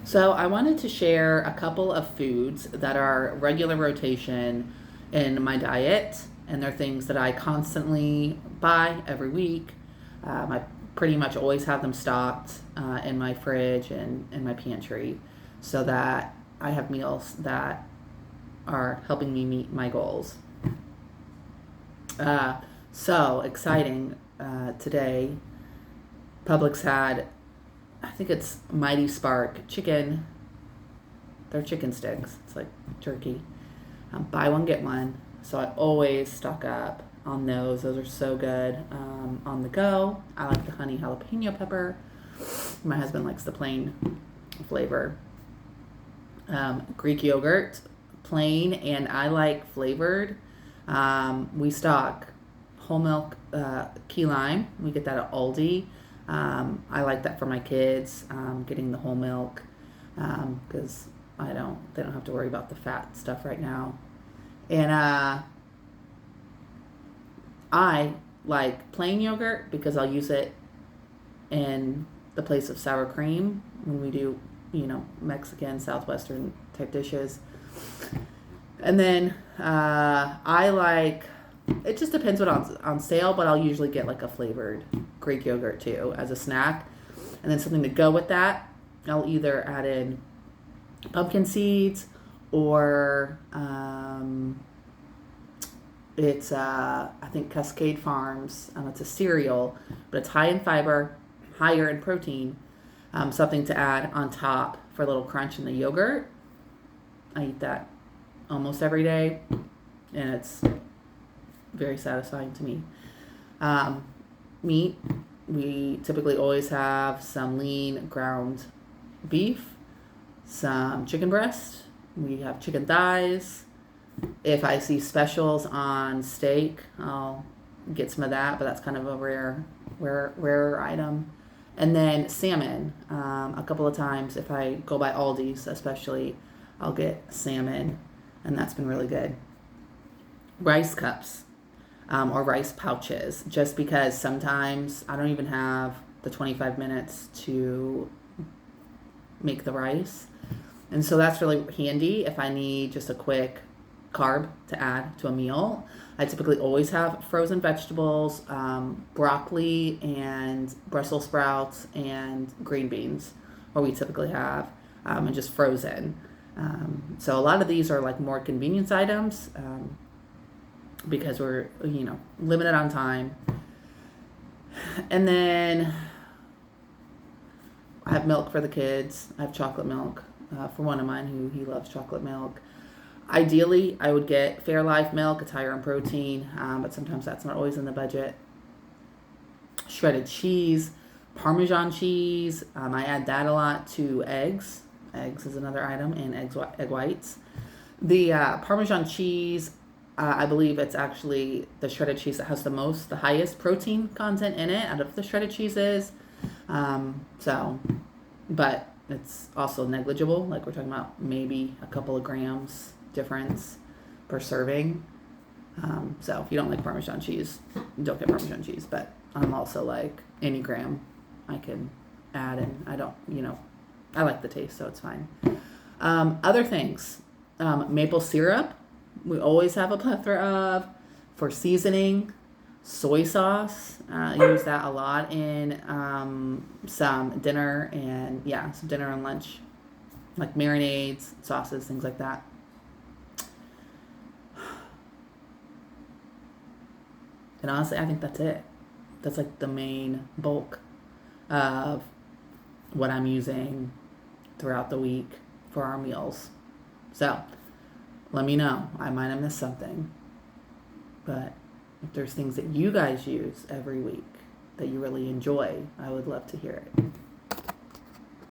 So I wanted to share a couple of foods that are regular rotation in my diet, and they're things that I constantly buy every week. I pretty much always have them stocked in my fridge and in my pantry, so that I have meals that are helping me meet my goals. So exciting! Today, Publix had, I think it's Mighty Spark chicken. They're chicken sticks. It's like jerky. Buy one, get one. So I always stock up on those. Those are so good on the go. I like the honey jalapeno pepper. My husband likes the plain flavor. Greek yogurt, plain, and I like flavored. We stock whole milk key lime. We get that at Aldi. I like that for my kids, getting the whole milk, because they don't have to worry about the fat stuff right now. And I like plain yogurt because I'll use it in the place of sour cream when we do, Mexican, Southwestern type dishes. And then I like, it just depends what's on sale, but I'll usually get like a flavored Greek yogurt too as a snack. And then something to go with that, I'll either add in pumpkin seeds or it's, I think Cascade Farms. It's a cereal, but it's high in fiber, higher in protein. Something to add on top for a little crunch in the yogurt. I eat that almost every day, and it's very satisfying to me. Meat, we typically always have some lean ground beef, some chicken breast. We have chicken thighs. If I see specials on steak, I'll get some of that, but that's kind of a rare item. And then salmon. A couple of times, if I go by Aldi's especially, I'll get salmon, and that's been really good. Rice cups, or rice pouches, just because sometimes I don't even have the 25 minutes to make the rice. And so that's really handy if I need just a quick carb to add to a meal. I typically always have frozen vegetables, broccoli and Brussels sprouts and green beans, what we typically have, and just frozen. So a lot of these are like more convenience items, because we're, limited on time. And then I have milk for the kids. I have chocolate milk for one of mine who he loves chocolate milk. Ideally, I would get Fairlife milk. It's higher in protein, but sometimes that's not always in the budget. Shredded cheese, Parmesan cheese. I add that a lot to eggs. Eggs is another item, and egg whites. The Parmesan cheese, I believe it's actually the shredded cheese that has the highest protein content in it out of the shredded cheeses. But it's also negligible. Like we're talking about maybe a couple of grams difference per serving. So if you don't like Parmesan cheese, don't get Parmesan cheese. But I'm also like any gram I can add, and I don't, I like the taste, so it's fine. Other things, maple syrup, we always have a plethora of. For seasoning, soy sauce, I use that a lot in some dinner and lunch, like marinades, sauces, things like that. And honestly, I think that's it. That's like the main bulk of what I'm using throughout the week for our meals. So let me know. I might have missed something. But if there's things that you guys use every week that you really enjoy, I would love to hear it.